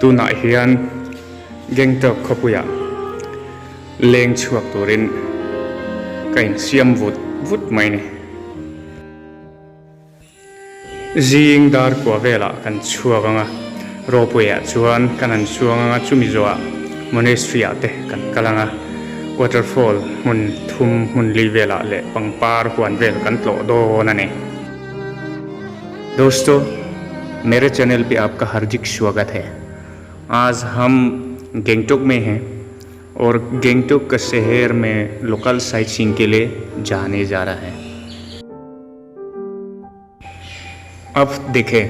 tuna hian Gangtok khopuya leng chuak turin kain siam vut mai ne jing dar kwa vela kan chuanga ropuya chuan kanan chuanga chumizoa monastery ate kan kalanga waterfall mun thum mun livela le pangpar huan vel kan tlo do na ne दोस्तों मेरे channel पे आपका हार्दिक स्वागत है। आज हम गैंगटॉक में हैं और गैंगटॉक का शहर में लोकल साइट सीइंग के लिए जाने जा रहा है। अब देखें,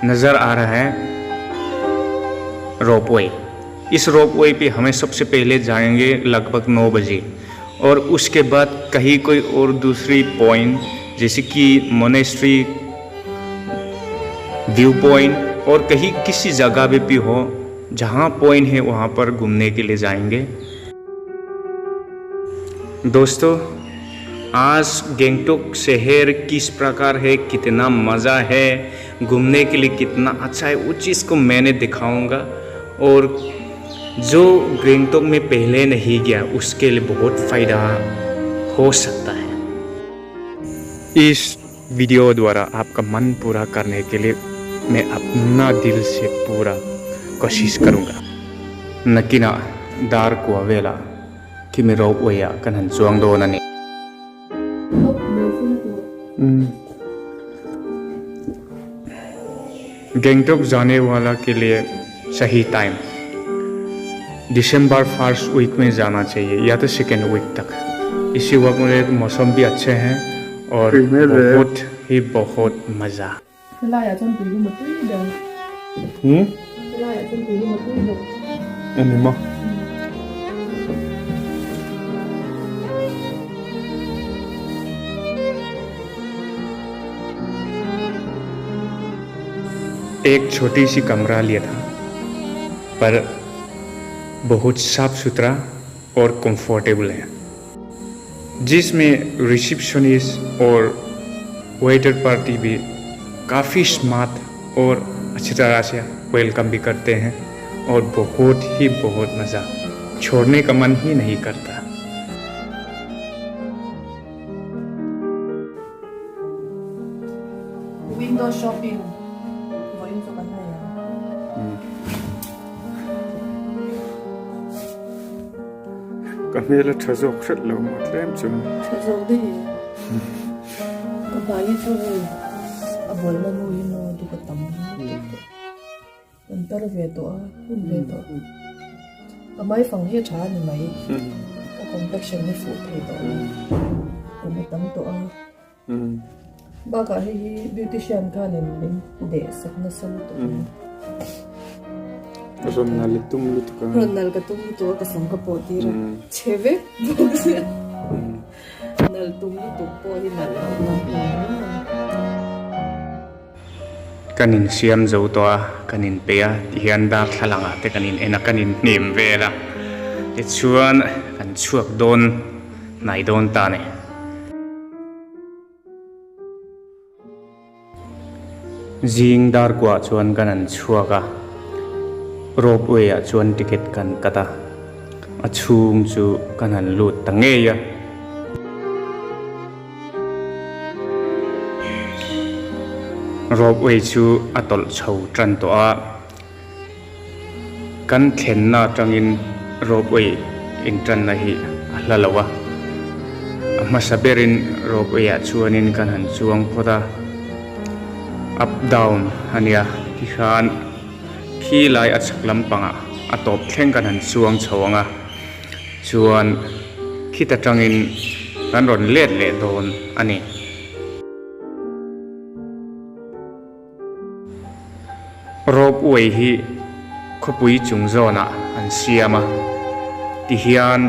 नज़र आ रहा है रोपवे। इस रोपवे पे हमें सबसे पहले जाएंगे लगभग 9 बजे और उसके बाद कहीं कोई और दूसरी पॉइंट जैसे कि मोनेस्ट्री व्यू पॉइंट और कहीं किसी जगह भी हो जहाँ पॉइंट है वहाँ पर घूमने के लिए जाएंगे। दोस्तों आज गैंगटॉक शहर किस प्रकार है, कितना मज़ा है, घूमने के लिए कितना अच्छा है, वो चीज़ को मैंने दिखाऊंगा। और जो गैंगटॉक में पहले नहीं गया उसके लिए बहुत फ़ायदा हो सकता है। इस वीडियो द्वारा आपका मन पूरा करने के लिए मैं अपना दिल से पूरा कोशिश करूँगा। नकीना दार को वेला कि मैं रोप वया कन्हन चुआंग दो नने गैंगटॉक जाने वाला के लिए सही टाइम दिसंबर 1st वीक में जाना चाहिए या तो 2nd वीक तक। इसी वक्त में मौसम भी अच्छे हैं और बहुत मज़ा। एक छोटी सी कमरा लिया था पर बहुत साफ सुथरा और कंफर्टेबल है, जिसमें रिसेप्शनिस्ट और वेटर पार्टी भी काफ़ी स्मार्ट और अच्छी तरह से वेलकम भी करते हैं और बहुत मज़ा, छोड़ने का मन ही नहीं करता। विंडो शॉपिंग कमेला ठजो खट लो मतलब चुम ठजो दे कबाई तो अबोल ना नो इनो दुका तम अंतर वेतो वेतो कबाई फंग ये छा नि mai का कॉम्प्लेक्शन में फूट है तो मैं तम तो बाका ही ब्यूटिशियन का ने दे सकना सब तो रोनाल तुम लुट का रोनाल का तुम तो का संग पोती रे छेवे नल तुम तो पोही नल kanin siam zo to kanin peya hian da thalanga te kanin ena kanin nim vela te chuan kan chuak don nai don ta ne jing dar kwa chuan kanan chuaka rope a chuan ticket kan kata achung chu kanan lut tangeya rope chu atol chho tran to a kan thlen na tangin rope in tran na hi hlalawa ama saberin rope a chuanin kan han chuang khoda up down hania ti khan khi lai achaklam panga atop thleng kan han chuang chhawanga chuan khita tangin kan ron let le don ani rope hi khopui chungzona an siama ti hian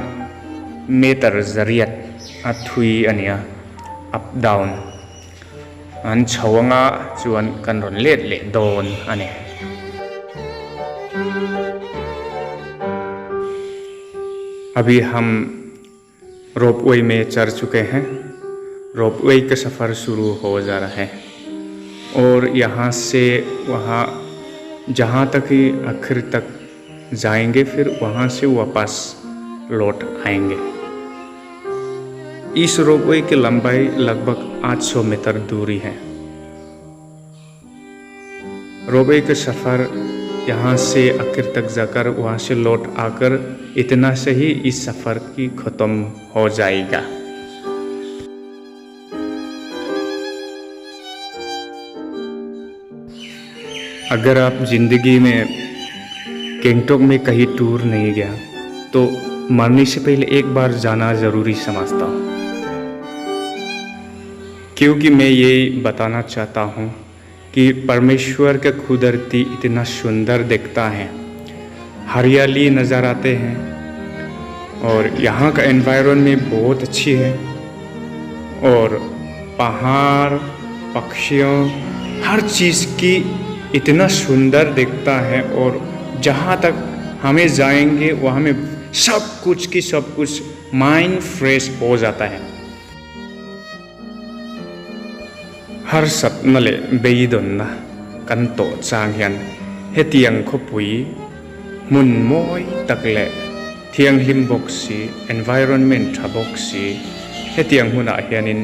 meter zariat athui ania up down an chhawanga chuan kan ron let le don ane अभी हम ropeway में चढ़ चुके हैं। Ropeway का सफ़र शुरू हो जा रहा है और यहाँ से वहाँ जहाँ तक ही आखिर तक जाएंगे, फिर वहाँ से वापस लौट आएंगे। इस रोपवे की लंबाई लगभग 800 मीटर दूरी है। रोपवे का सफ़र यहाँ से आखिर तक जाकर वहाँ से लौट आकर इतना से ही इस सफ़र की ख़त्म हो जाएगा। अगर आप ज़िंदगी में गैंगटॉक में कहीं टूर नहीं गया तो मरने से पहले एक बार जाना ज़रूरी समझता हूँ, क्योंकि मैं ये बताना चाहता हूँ कि परमेश्वर का कुदरती इतना सुंदर दिखता है, हरियाली नज़र आते हैं और यहाँ का एनवायरनमेंट बहुत अच्छी है और पहाड़, पक्षियों, हर चीज़ की इतना सुंदर दिखता है। और जहाँ तक हमें जाएंगे वहाँ में सब कुछ माइंड फ्रेश हो जाता है। हर सपनले बेइदोन्ना कंतो चांगयन हेतियंग खोपुई मुन मोय तकले थियंग हिमबोक्सी एनवायरनमेंट थाबोक्सी हेतियंग हुना हियानिन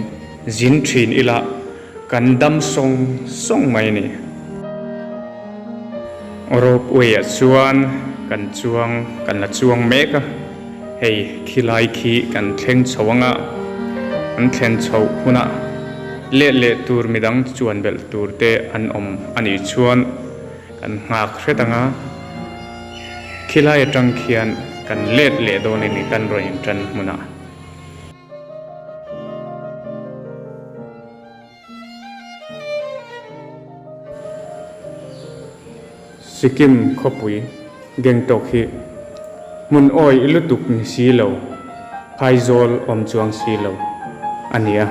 जिनथ्रिन इला कंदम सोंग मायनी रोपवे चुआन kan la chuang meka hei khilai khi kan thleng chawanga an thlen chho huna le tur midang chuan bel tur te an om ani chuan kan ngak hretanga khilai atang khian kan le don ni kan roin tran muna Sikkim khopui Gangtok hi mun oi ilutuk ni silo Aizol om chuang silo ania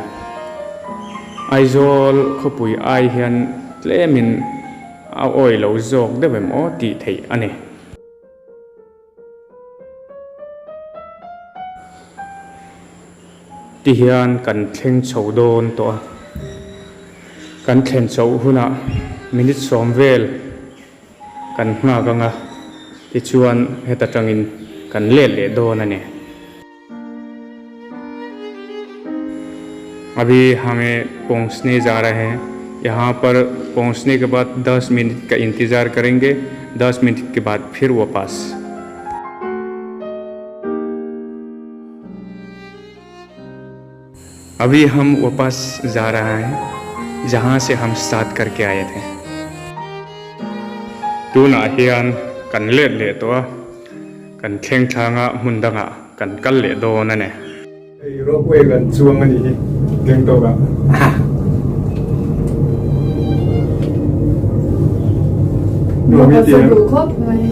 Aizol khopui ai hian tlemin a oi lo zok debem o ti thei ani ti hian kan thleng chodon to kan thlen chho huna minute somvel kan nga ganga ti chuan heta tangin kan le don ane अभी हमें पहुंचने जा रहे हैं। यहाँ पर पहुंचने के बाद 10 मिनट का इंतज़ार करेंगे। 10 मिनट के बाद फिर वापस। अभी हम वापस जा रहे हैं जहाँ से हम स्टार्ट करके आए थे। तूना हियान kan le to kan thleng thanga mundanga kan kal le do na ne ei rope kan chuang ani Gangtok ga no mi ti khop mai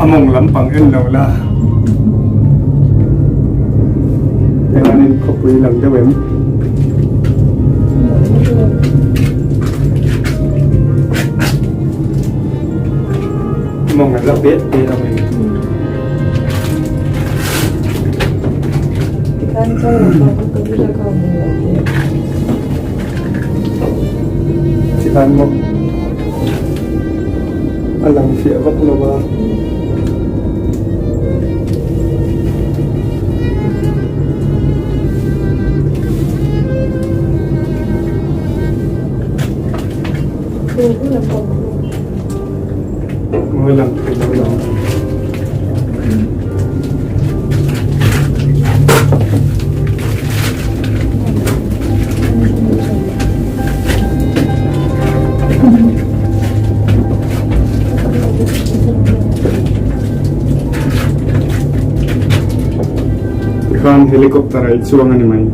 among lampang en lo la en khopui lang de wem mong là biết đi đâu mình kan cho là có cái là con mình chỉ cần một anh làm phía vắt lô ba cũng là con mới làm cái đó là kan helikopter ay chuang ani mai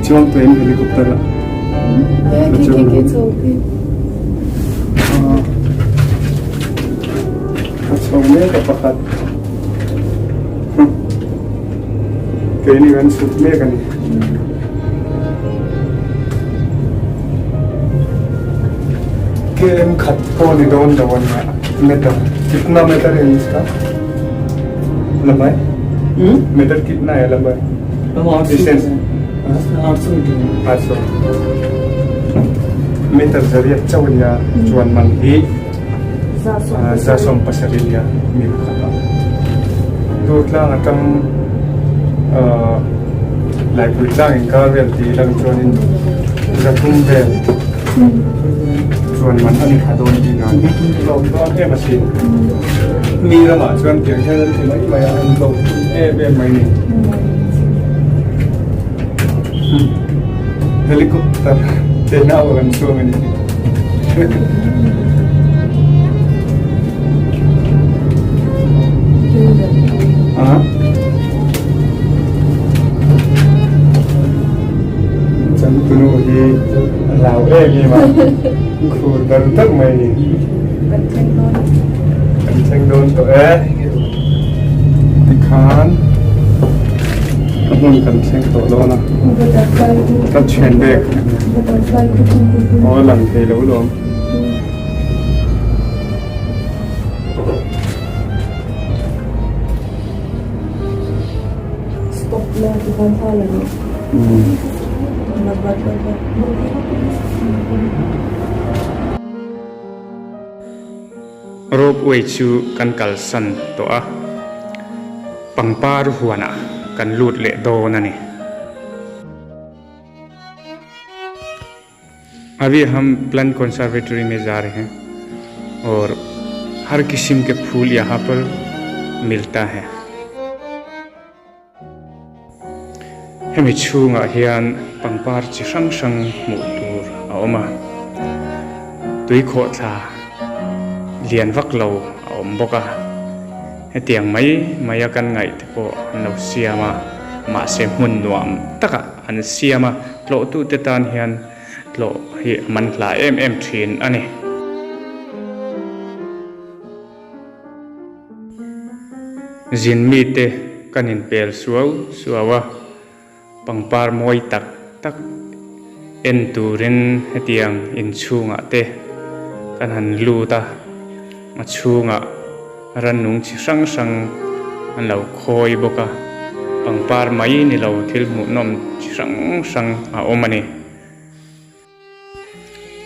chuang plane helicopter la cái chỗ cái Somnya kepakat, kayak ini kan supnya kan, kayak kat pun di daun ya, meter, कितना meter है इसका, लंबाई, meter कितना है लंबाई, हम 800 distance, 800 metre 800 meter jari chawlia chuan mang hi za som pasarilia mi khata tu tlang atang lai pui tlang in kar vel ti lang chuan in rakum vel chuan man ani khadon ti na lom don he masin mi rama chuan tiang thel ti mai mai an lo be mai ni helicopter te na wan chuang ani chẳng tụi nó đi lào ê gì mà khu đơn tất mày cần tranh đôn tụi ê thì khán không cần tranh tụi luôn à các chuyện đẹp có lần thì lâu luôn stop lah bukan salah ni. Lebat. Rob way chu kan kalsan to a pangpar huana kan lut le do na ni अभी हम plant कंसर्वेटरी में जा रहे हैं और हर किस्म के फूल यहाँ पर मिलता है hemi chunga hian pangpar chi hrang hrang hmuh tur a awm a tui khawh thla lian vak lo a awm bawk a hetiang mai a kan ngai te pawh an lo siama mahse hmun nuam taka an siama tlaw tu te tan hian tlaw hi man hla em thin ani zin mi te kanin pel suawa pangpar moi tak en turin hetiang in chunga te kan han lu ta ma chunga ran nung chi sang an lo khoi boka pangpar mai ni lo thil mu nom chi sang a omani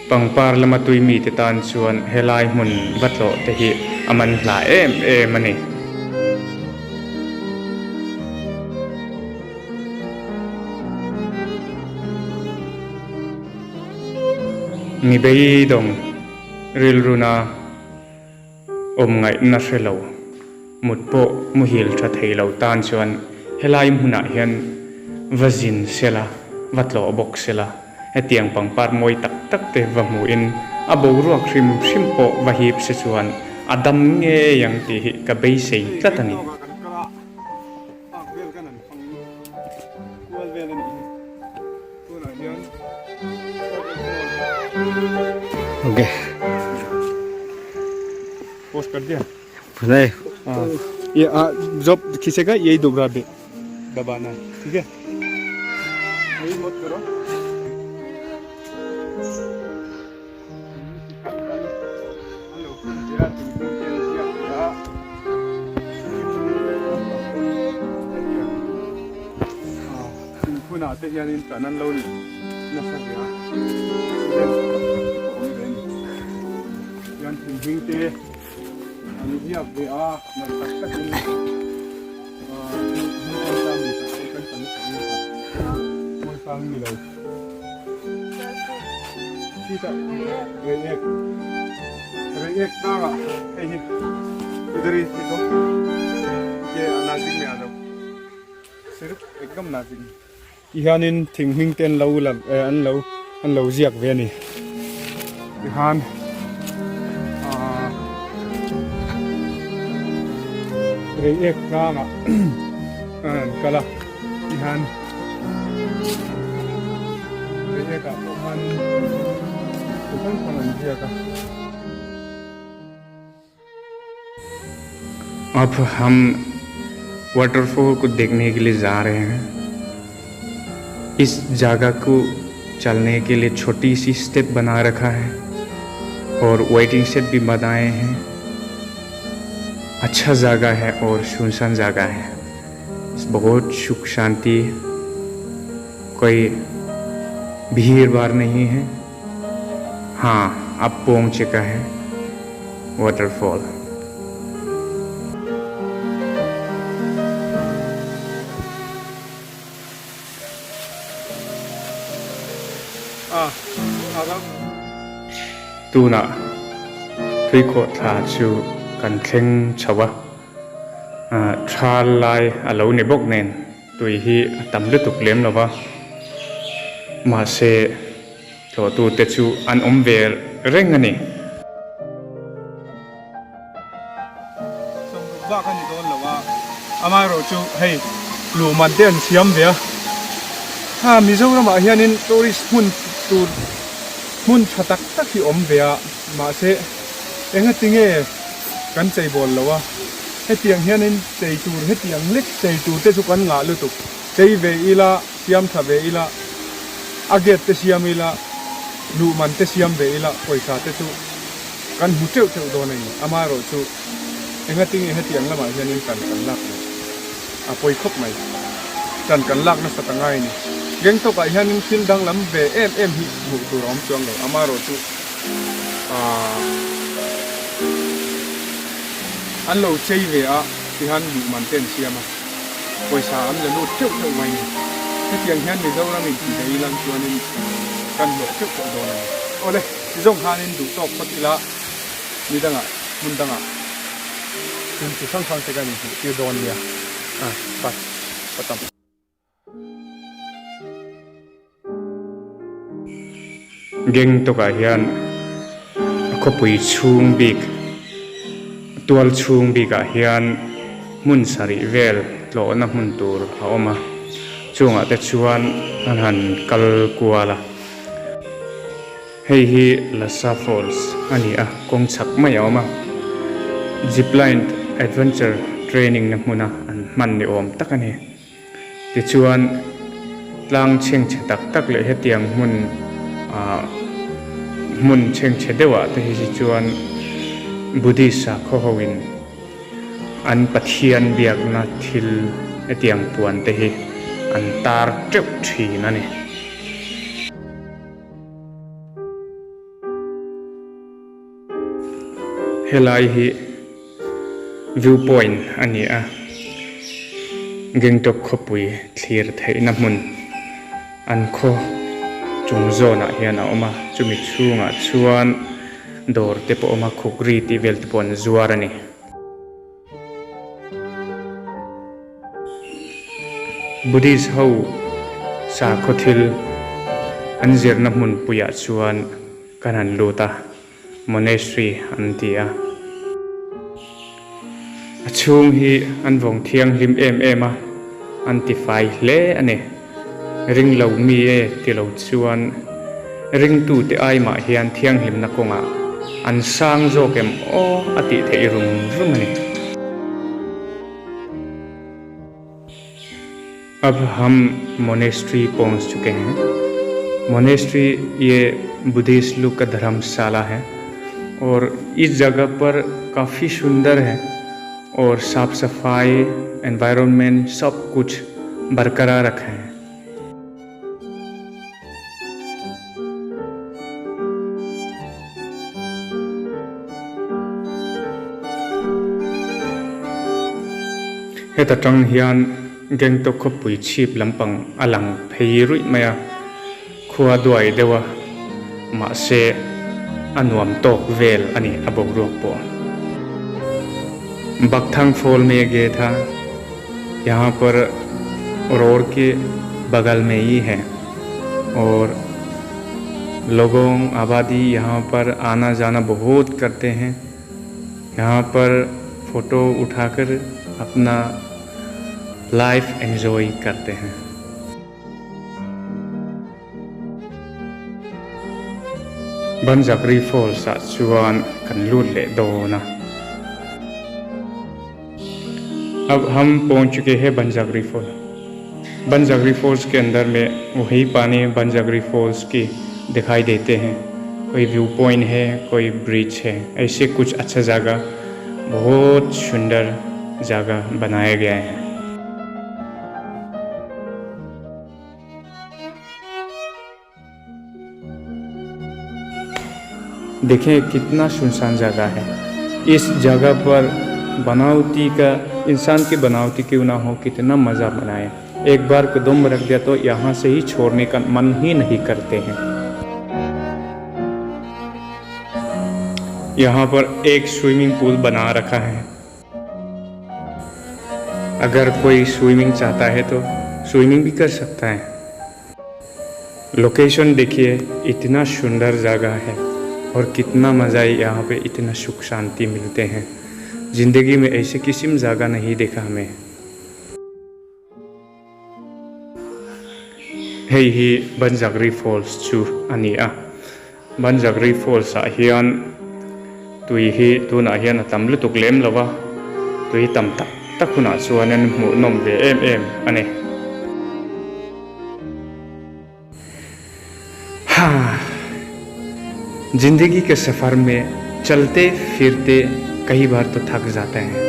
pangpar lama tui mi te tan chuan helai mun vatlo te hi aman hla em ani mi bei dong ril runa om ngai na hrelo mutpo muhil tha theilo tan chuan helai huna hian vazin sela vatlo bok sela hetiang pangpar moi tak te vamu in abo ruak hrim po vahip se chuan adam nge yang ti hi ka bei sei tlatani okay post कर दिया नहीं ये जब खींचेगा यही दबाना है ठीक है यही मत करो आते यानी तनन लो नसा गया yan hing te ani dia be a na tak tak ni moi sang ni lo kita re ek ta ga ei ni idhar hi to ye nazik mein aa jao sirf ekdam nazik ihanin thing ten lo lam an lo ziak ve ni ihan एक काम कला ihan एक अपन bukan pengajian का अब हम waterfall को देखने के लिए जा रहे हैं इस जगह को चलने के लिए छोटी सी स्टेप बना रखा है और वेटिंग शेड भी बनाए हैं अच्छा जगह है और सुनसान जगह है बहुत सुख शांति कोई भीड़ भाड़ नहीं है हाँ अब पहुंच चुका है वाटरफॉल। तूना तुई को था चु kan thleng chawa thal lai alo ni bok nen tui hi tam lu tuk lem lawa ma se to tu te chu an om ver reng ani song ba kan ni don lawa ama ro chu hei lu man den siam bia ha mizoram a hianin tourist mun thatak tak hi om bia ma se enga tinge kan chei bol lawa he tiang hianin chei tur he tiang lek chei tur te chu kan nga lu tu chei ve ila siam tha ve ila aget te siam ila lu man te siam ve ila poisa te chu kan hu cheu cheu do nei ama ro chu enga ting he tiang lama hianin kan lak a poi khop mai kan lak na satangai ni geng to ka hianin sin dang lam ve em hi bu tu rom chuang lo ama ro chu an lo chei ve a ti han lu man ten siama poisa an le lut cheu cheu mai he tiang hian ni zo ra min ti dei lang chuanin kan lo cheu cheu do na ole ti zong hanin du tok patila ni danga mun danga kun ti sang sang te kan ni ti don ya pat patam geng to ka hian ko pui chung bik tual chung bika hian mun sari vel lo na mun tur a oma chunga te chuan an han kal kuala hei hi Lhasa Falls ani a kong chak mai oma zipline adventure training na muna an man ni om takani ti chuan tlang cheng che tak tak le hetiang mun cheng che dewa te hi chuan Buddhist kho hoin an pathian biak na thil etiang puan te hi an tar trep thi na ni helai hi viewpoint ani a Gangtok khopui thlir thei na mun an kho chung zona hian a oma chumi chunga chuan dor te po oma khukri ti vel te pon zuar ani Buddhist ho sa khothil anzir na mun puya chuan kanan luta monastery antia achung hi an vong thiang lim em a antifai le ane ring lo mi e ti lo chuan ring tu te ai ma hian thiang lim na konga an sang zo kem o ati thei rum ani अब हम monastery पहुंच चुके हैं monastery ये Buddhist लोग का धर्मशाला है और इस जगह पर काफ़ी सुंदर है और साफ सफाई एनवायरनमेंट सब कुछ बरकरार रखा है हे तटंग हियान Gangtok khopui chip lampang alang phei maya khua duai dewa ma se anuam tok vel ani abok rok po Bakthang Fall में गए था यहाँ पर रोड के बगल में ही है और लोगों आबादी यहाँ पर आना जाना बहुत करते हैं यहाँ पर फोटो उठाकर अपना लाइफ एंजॉय करते हैं Banjagri Falls chuan kan lut le dona अब हम पहुंच चुके हैं बंजागरी फॉल बंजागरी फॉल्स के अंदर में वही पानी बंजागरी फॉल्स की दिखाई देते हैं कोई व्यू पॉइंट है कोई ब्रिज है ऐसे कुछ अच्छा जगह बहुत सुंदर जगह बनाया गया है देखें कितना सुनसान जगह है। इस जगह पर बनावटी का इंसान की बनावटी क्यों ना हो, कितना मज़ा बनाए। एक बार कदम रख दिया तो यहाँ से ही छोड़ने का मन ही नहीं करते हैं। यहाँ पर एक स्विमिंग पूल बना रखा है। अगर कोई स्विमिंग चाहता है तो स्विमिंग भी कर सकता है। लोकेशन देखिए, इतना सुंदर जगह है और कितना मज़ा है। यहाँ पे इतना सुख शांति मिलते हैं। ज़िंदगी में ऐसे किसी जगह नहीं देखा हमें। Hei hi Banjagri Falls chu ania. Banjagri Falls a hian tui hi tuna hian atam lutuk lem lawa. Tui tam tak takuna chuanin hmu nom ve em ani. हाँ, जिंदगी के सफ़र में चलते फिरते कई बार तो थक जाते हैं,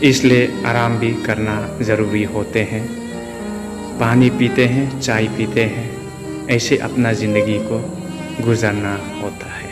इसलिए आराम भी करना ज़रूरी होते हैं। पानी पीते हैं, चाय पीते हैं, ऐसे अपना ज़िंदगी को गुजारना होता है।